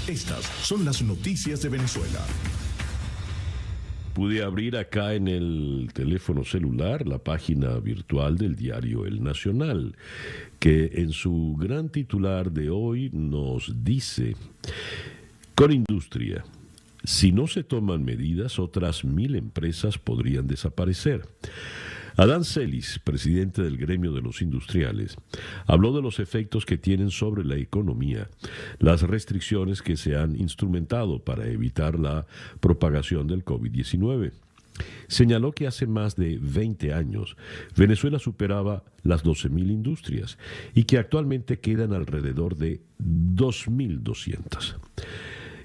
Estas son las noticias de Venezuela. Pude abrir acá en el teléfono celular la página virtual del diario El Nacional, que en su gran titular de hoy nos dice: con industria, si no se toman medidas, otras 1.000 empresas podrían desaparecer. Adán Celis, presidente del gremio de los industriales, habló de los efectos que tienen sobre la economía las restricciones que se han instrumentado para evitar la propagación del COVID-19. Señaló que hace más de 20 años Venezuela superaba las 12.000 industrias y que actualmente quedan alrededor de 2.200,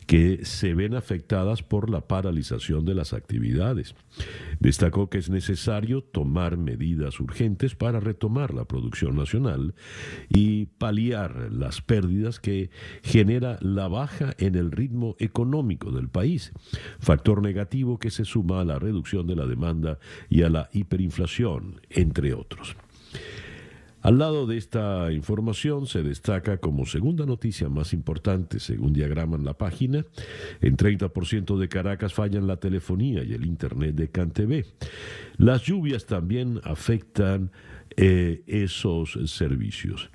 que se ven afectadas por la paralización de las actividades. Destacó que es necesario tomar medidas urgentes para retomar la producción nacional y paliar las pérdidas que genera la baja en el ritmo económico del país, factor negativo que se suma a la reducción de la demanda y a la hiperinflación, entre otros. Al lado de esta información se destaca como segunda noticia más importante, según diagraman la página, en 30% de Caracas fallan la telefonía y el internet de CanTV. Las lluvias también afectan esos servicios.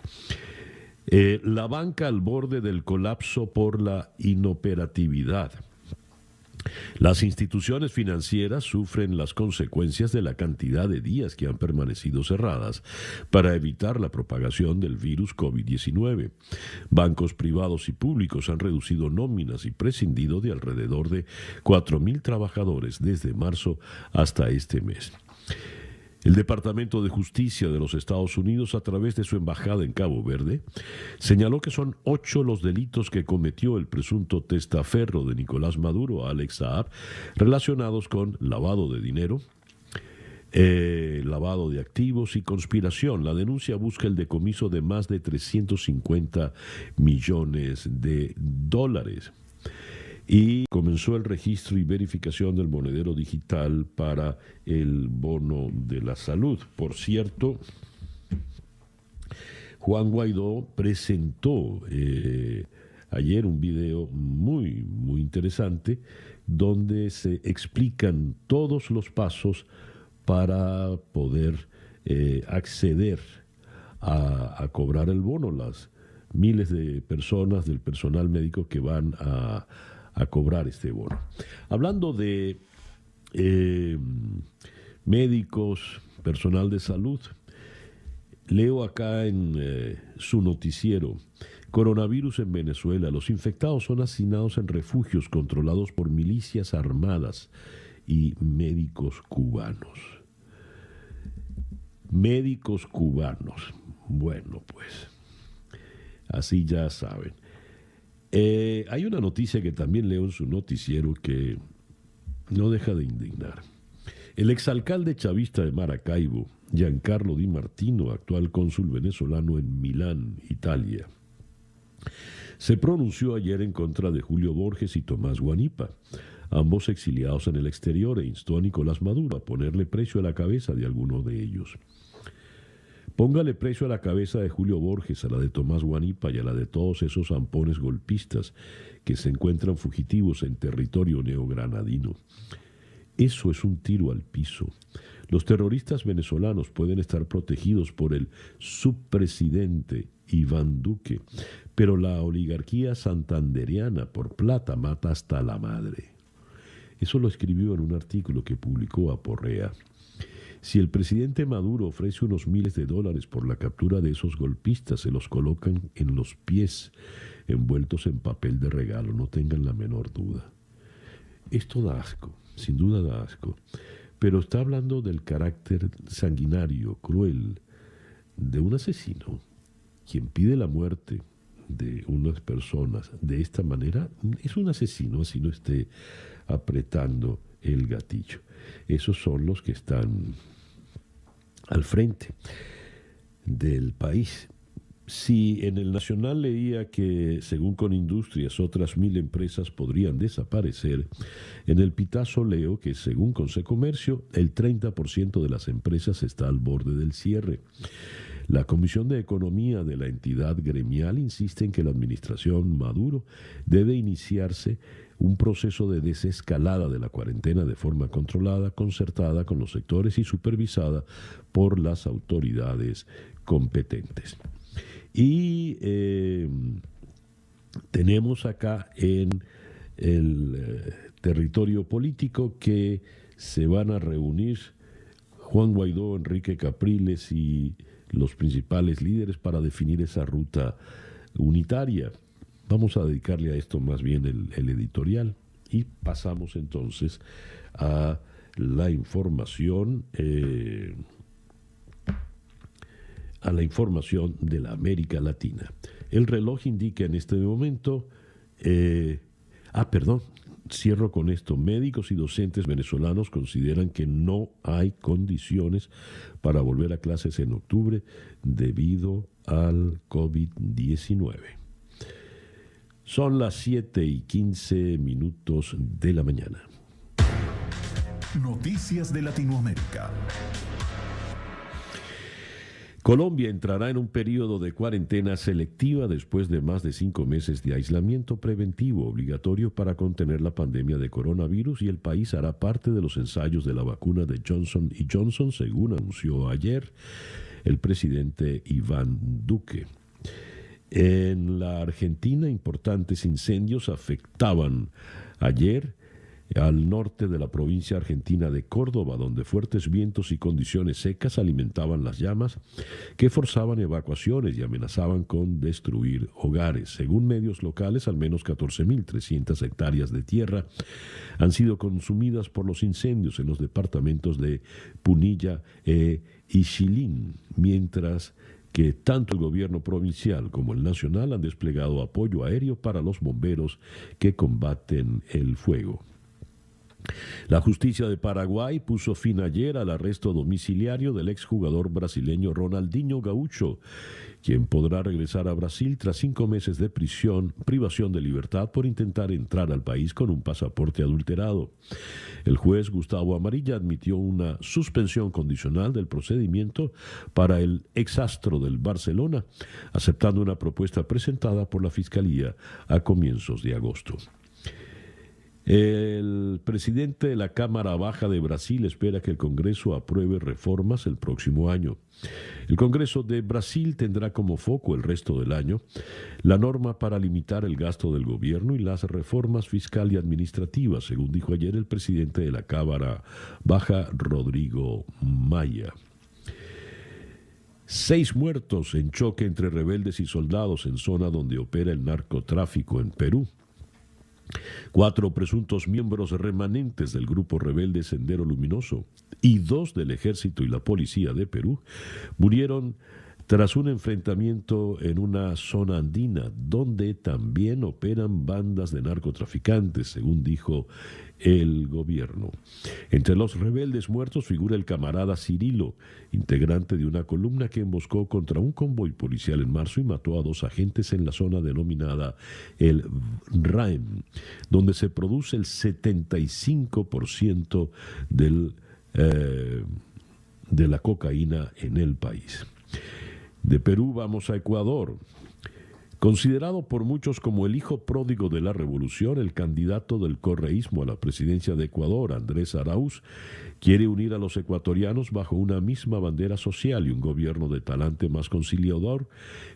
La banca al borde del colapso por la inoperatividad. Las instituciones financieras sufren las consecuencias de la cantidad de días que han permanecido cerradas para evitar la propagación del virus COVID-19. Bancos privados y públicos han reducido nóminas y prescindido de alrededor de 4.000 trabajadores desde marzo hasta este mes. El Departamento de Justicia de los Estados Unidos, a través de su embajada en Cabo Verde, señaló que son 8 los delitos que cometió el presunto testaferro de Nicolás Maduro, Alex Saab, relacionados con lavado de dinero, lavado de activos y conspiración. La denuncia busca el decomiso de más de 350 millones de dólares. Y comenzó el registro y verificación del monedero digital para el bono de la salud. Por cierto, Juan Guaidó presentó ayer un video muy interesante donde se explican todos los pasos para poder acceder a cobrar el bono, las miles de personas del personal médico que van a cobrar este bono. Hablando de médicos, personal de salud, leo acá en su noticiero: coronavirus en Venezuela. Los infectados son asignados en refugios controlados por milicias armadas y médicos cubanos. Médicos cubanos. Bueno, pues, así ya saben. Hay una noticia que también leo en su noticiero que no deja de indignar. El exalcalde chavista de Maracaibo, Giancarlo Di Martino, actual cónsul venezolano en Milán, Italia, se pronunció ayer en contra de Julio Borges y Tomás Guanipa, ambos exiliados en el exterior, e instó a Nicolás Maduro a ponerle precio a la cabeza de alguno de ellos. Póngale precio a la cabeza de Julio Borges, a la de Tomás Guanipa y a la de todos esos zampones golpistas que se encuentran fugitivos en territorio neogranadino. Eso es un tiro al piso. Los terroristas venezolanos pueden estar protegidos por el subpresidente Iván Duque, pero la oligarquía santandereana por plata mata hasta la madre. Eso lo escribió en un artículo que publicó Aporrea. Si el presidente Maduro ofrece unos miles de dólares por la captura de esos golpistas, se los colocan en los pies, envueltos en papel de regalo, no tengan la menor duda. Esto da asco, sin duda da asco, pero está hablando del carácter sanguinario, cruel, de un asesino, quien pide la muerte de unas personas de esta manera. Es un asesino, así no esté apretando el gatillo. Esos son los que están al frente del país. Si en el Nacional leía que, según Conindustrias, otras 1.000 empresas podrían desaparecer, en el Pitazo leo que, según Consecomercio, el 30% de las empresas está al borde del cierre. La Comisión de Economía de la entidad gremial insiste en que la administración Maduro debe iniciarse un proceso de desescalada de la cuarentena de forma controlada, concertada con los sectores y supervisada por las autoridades competentes. Y tenemos acá en el territorio político que se van a reunir Juan Guaidó, Enrique Capriles y los principales líderes para definir esa ruta unitaria. Vamos a dedicarle a esto más bien el editorial y pasamos entonces a la información de la América Latina. El reloj indica en este momento, cierro con esto. Médicos y docentes venezolanos consideran que no hay condiciones para volver a clases en octubre debido al COVID-19. Son las 7:15 de la mañana. Noticias de Latinoamérica. Colombia entrará en un periodo de cuarentena selectiva después de más de 5 meses de aislamiento preventivo obligatorio para contener la pandemia de coronavirus, y el país hará parte de los ensayos de la vacuna de Johnson & Johnson, según anunció ayer el presidente Iván Duque. En la Argentina, importantes incendios afectaban ayer al norte de la provincia argentina de Córdoba, donde fuertes vientos y condiciones secas alimentaban las llamas que forzaban evacuaciones y amenazaban con destruir hogares. Según medios locales, al menos 14.300 hectáreas de tierra han sido consumidas por los incendios en los departamentos de Punilla y Chilín, mientras que tanto el gobierno provincial como el nacional han desplegado apoyo aéreo para los bomberos que combaten el fuego. La justicia de Paraguay puso fin ayer al arresto domiciliario del exjugador brasileño Ronaldinho Gaúcho, quien podrá regresar a Brasil tras 5 meses de privación de libertad por intentar entrar al país con un pasaporte adulterado. El juez Gustavo Amarilla admitió una suspensión condicional del procedimiento para el exastro del Barcelona, aceptando una propuesta presentada por la Fiscalía a comienzos de agosto. El presidente de la Cámara Baja de Brasil espera que el Congreso apruebe reformas el próximo año. El Congreso de Brasil tendrá como foco el resto del año la norma para limitar el gasto del gobierno y las reformas fiscal y administrativas, según dijo ayer el presidente de la Cámara Baja, Rodrigo Maia. 6 muertos en choque entre rebeldes y soldados en zona donde opera el narcotráfico en Perú. 4 presuntos miembros remanentes del grupo rebelde Sendero Luminoso y 2 del ejército y la policía de Perú murieron tras un enfrentamiento en una zona andina donde también operan bandas de narcotraficantes, según dijo el gobierno. Entre los rebeldes muertos figura el camarada Cirilo, integrante de una columna que emboscó contra un convoy policial en marzo y mató a 2 agentes en la zona denominada el Raem, donde se produce el 75% de la cocaína en el país. De Perú vamos a Ecuador. Considerado por muchos como el hijo pródigo de la revolución, el candidato del correísmo a la presidencia de Ecuador, Andrés Arauz, quiere unir a los ecuatorianos bajo una misma bandera social y un gobierno de talante más conciliador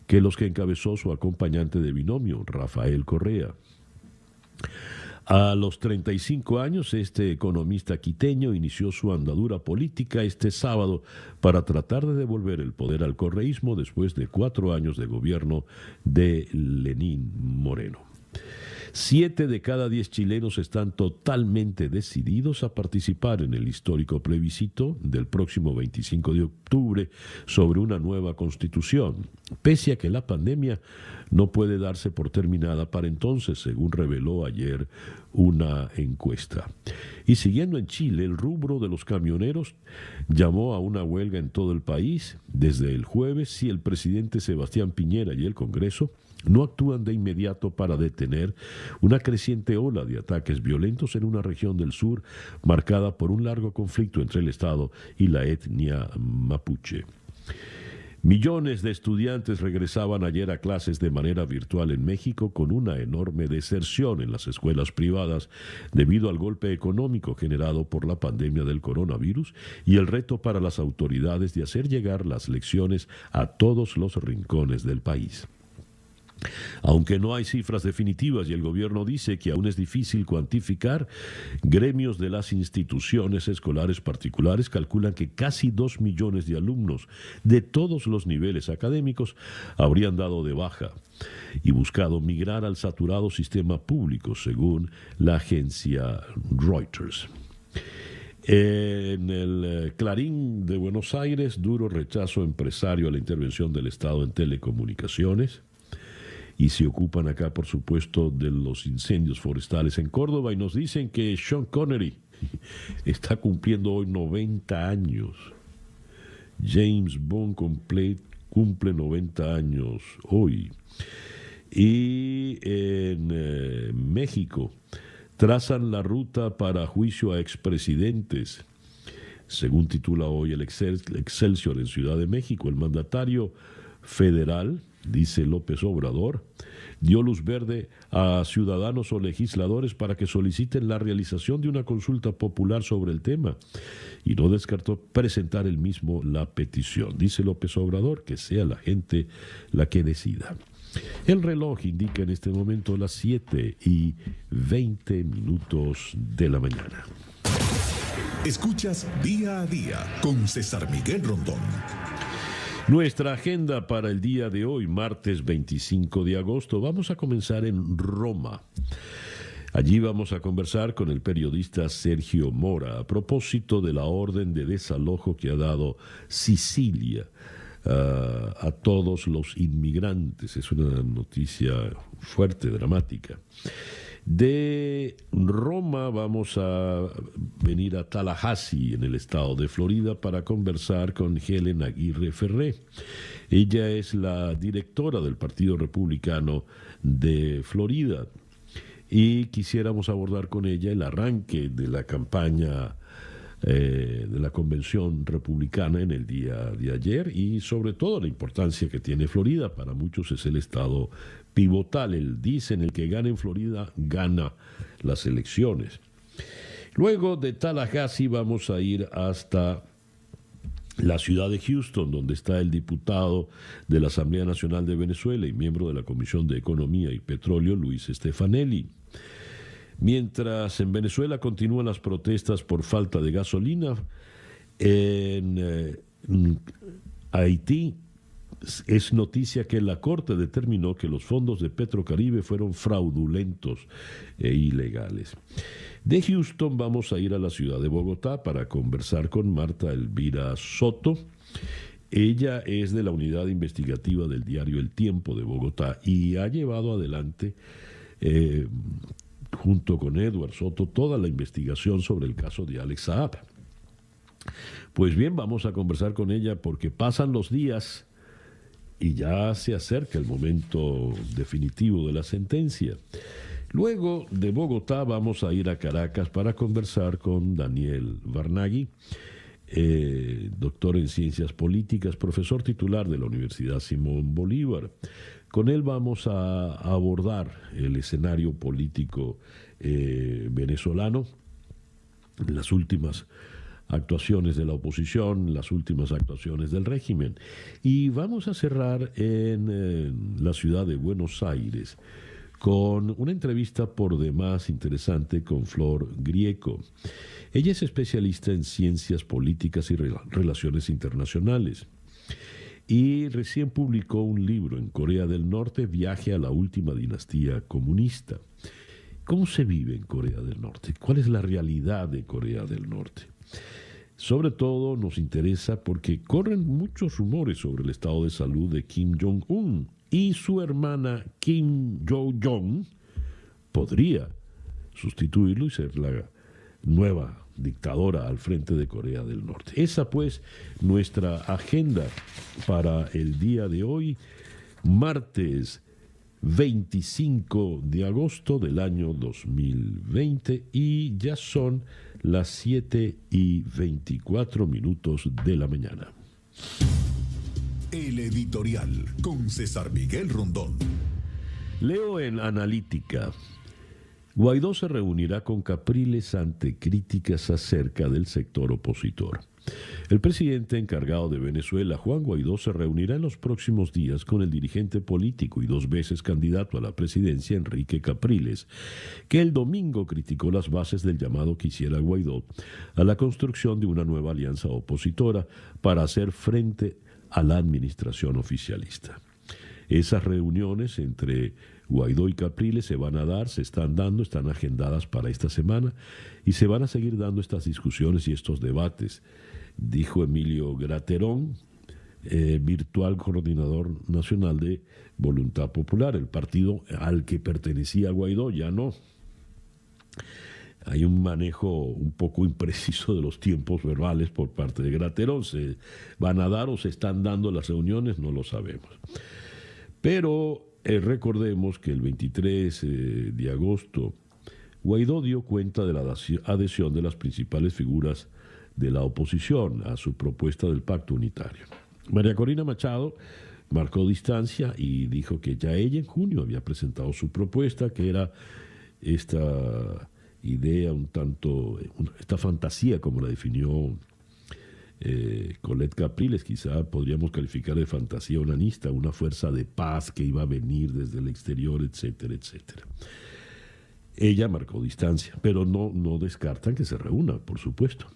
que los que encabezó su acompañante de binomio, Rafael Correa. A los 35 años, este economista quiteño inició su andadura política este sábado para tratar de devolver el poder al correísmo después de 4 años de gobierno de Lenín Moreno. 7 de cada 10 chilenos están totalmente decididos a participar en el histórico plebiscito del próximo 25 de octubre sobre una nueva constitución, pese a que la pandemia no puede darse por terminada para entonces, según reveló ayer una encuesta. Y siguiendo en Chile, el rubro de los camioneros llamó a una huelga en todo el país desde el jueves si el presidente Sebastián Piñera y el Congreso no actúan de inmediato para detener una creciente ola de ataques violentos en una región del sur marcada por un largo conflicto entre el Estado y la etnia mapuche. Millones de estudiantes regresaban ayer a clases de manera virtual en México con una enorme deserción en las escuelas privadas debido al golpe económico generado por la pandemia del coronavirus y el reto para las autoridades de hacer llegar las lecciones a todos los rincones del país. Aunque no hay cifras definitivas y el gobierno dice que aún es difícil cuantificar, gremios de las instituciones escolares particulares calculan que casi 2 millones de alumnos de todos los niveles académicos habrían dado de baja y buscado migrar al saturado sistema público, según la agencia Reuters. En el Clarín de Buenos Aires, duro rechazo empresario a la intervención del Estado en telecomunicaciones. Y se ocupan acá, por supuesto, de los incendios forestales en Córdoba y nos dicen que Sean Connery está cumpliendo hoy 90 años. James Bond cumple 90 años hoy. Y en México trazan la ruta para juicio a expresidentes. Según titula hoy el Excelsior en Ciudad de México, el mandatario federal, dice López Obrador, dio luz verde a ciudadanos o legisladores para que soliciten la realización de una consulta popular sobre el tema y no descartó presentar él mismo la petición. Dice López Obrador que sea la gente la que decida. El reloj indica en este momento las 7:20 de la mañana. Escuchas Día a Día con César Miguel Rondón. Nuestra agenda para el día de hoy, martes 25 de agosto, vamos a comenzar en Roma. Allí vamos a conversar con el periodista Sergio Mora a propósito de la orden de desalojo que ha dado Sicilia a todos los inmigrantes. Es una noticia fuerte, dramática. De Roma vamos a venir a Tallahassee, en el estado de Florida, para conversar con Helen Aguirre Ferré. Ella es la directora del Partido Republicano de Florida y quisiéramos abordar con ella el arranque de la campaña de la convención republicana en el día de ayer y sobre todo la importancia que tiene Florida. Para muchos es el estado pivotal. Él dice: en el que gane en Florida, gana las elecciones. Luego de Tallahassee vamos a ir hasta la ciudad de Houston, donde está el diputado de la Asamblea Nacional de Venezuela y miembro de la Comisión de Economía y Petróleo, Luis Stefanelli. Mientras en Venezuela continúan las protestas por falta de gasolina, en Haití es noticia que la Corte determinó que los fondos de Petrocaribe fueron fraudulentos e ilegales. De Houston vamos a ir a la ciudad de Bogotá para conversar con Marta Elvira Soto. Ella es de la unidad investigativa del diario El Tiempo de Bogotá y ha llevado adelante junto con Edward Soto toda la investigación sobre el caso de Alex Saab. Pues bien, vamos a conversar con ella porque pasan los días y ya se acerca el momento definitivo de la sentencia. Luego de Bogotá vamos a ir a Caracas para conversar con Daniel Varnaghi, doctor en Ciencias Políticas, profesor titular de la Universidad Simón Bolívar. Con él vamos a abordar el escenario político venezolano, las últimas actuaciones de la oposición, las últimas actuaciones del régimen. Y vamos a cerrar en la ciudad de Buenos Aires con una entrevista por demás interesante con Flor Grieco. Ella es especialista en ciencias políticas y relaciones internacionales. Y recién publicó un libro en Corea del Norte, Viaje a la última dinastía comunista. ¿Cómo se vive en Corea del Norte? ¿Cuál es la realidad de Corea del Norte? Sobre todo nos interesa porque corren muchos rumores sobre el estado de salud de Kim Jong-un y su hermana Kim Yo-jong podría sustituirlo y ser la nueva dictadora al frente de Corea del Norte. Esa pues nuestra agenda para el día de hoy, martes 25 de agosto del año 2020, y ya son las 7:24 de la mañana. El editorial con César Miguel Rondón. Leo en Analítica. Guaidó se reunirá con Capriles ante críticas acerca del sector opositor. El presidente encargado de Venezuela, Juan Guaidó, se reunirá en los próximos días con el dirigente político y 2 veces candidato a la presidencia, Enrique Capriles, que el domingo criticó las bases del llamado que hiciera Guaidó a la construcción de una nueva alianza opositora para hacer frente a la administración oficialista. Esas reuniones entre Guaidó y Capriles se van a dar, se están dando, están agendadas para esta semana y se van a seguir dando estas discusiones y estos debates, dijo Emilio Graterón, virtual coordinador nacional de Voluntad Popular, el partido al que pertenecía Guaidó, ya no. Hay un manejo un poco impreciso de los tiempos verbales por parte de Graterón. ¿Se van a dar o se están dando las reuniones? No lo sabemos. Pero recordemos que el 23 de agosto Guaidó dio cuenta de la adhesión de las principales figuras de la oposición a su propuesta del pacto unitario. María Corina Machado marcó distancia y dijo que ya ella en junio había presentado su propuesta, que era esta idea un tanto, esta fantasía como la definió Colette Capriles, quizá podríamos calificar de fantasía onanista, una fuerza de paz que iba a venir desde el exterior, etcétera, etcétera. Ella marcó distancia, pero no descartan que se reúna, por supuesto.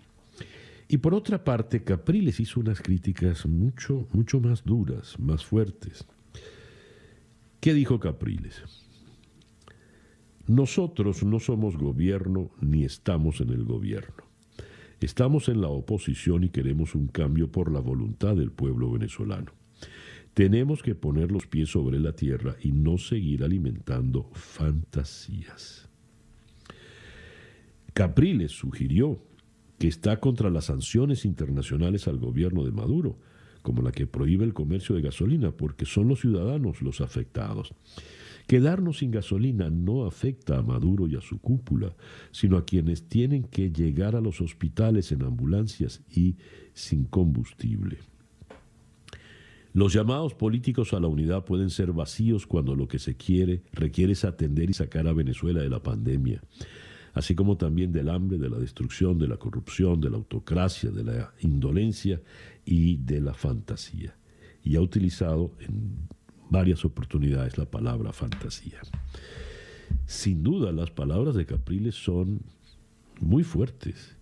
Y por otra parte, Capriles hizo unas críticas mucho más duras, más fuertes. ¿Qué dijo Capriles? Nosotros no somos gobierno ni estamos en el gobierno. Estamos en la oposición y queremos un cambio por la voluntad del pueblo venezolano. Tenemos que poner los pies sobre la tierra y no seguir alimentando fantasías. Capriles sugirió que está contra las sanciones internacionales al gobierno de Maduro, como la que prohíbe el comercio de gasolina, porque son los ciudadanos los afectados. Quedarnos sin gasolina no afecta a Maduro y a su cúpula, sino a quienes tienen que llegar a los hospitales en ambulancias y sin combustible. Los llamados políticos a la unidad pueden ser vacíos cuando lo que se requiere es atender y sacar a Venezuela de la pandemia, así como también del hambre, de la destrucción, de la corrupción, de la autocracia, de la indolencia y de la fantasía. Y ha utilizado en varias oportunidades la palabra fantasía. Sin duda, las palabras de Capriles son muy fuertes.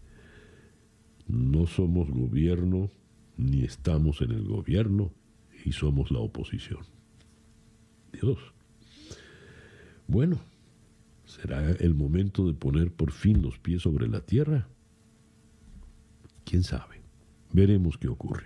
No somos gobierno, ni estamos en el gobierno, y somos la oposición. Dios. Bueno, ¿será el momento de poner por fin los pies sobre la tierra? ¿Quién sabe? Veremos qué ocurre.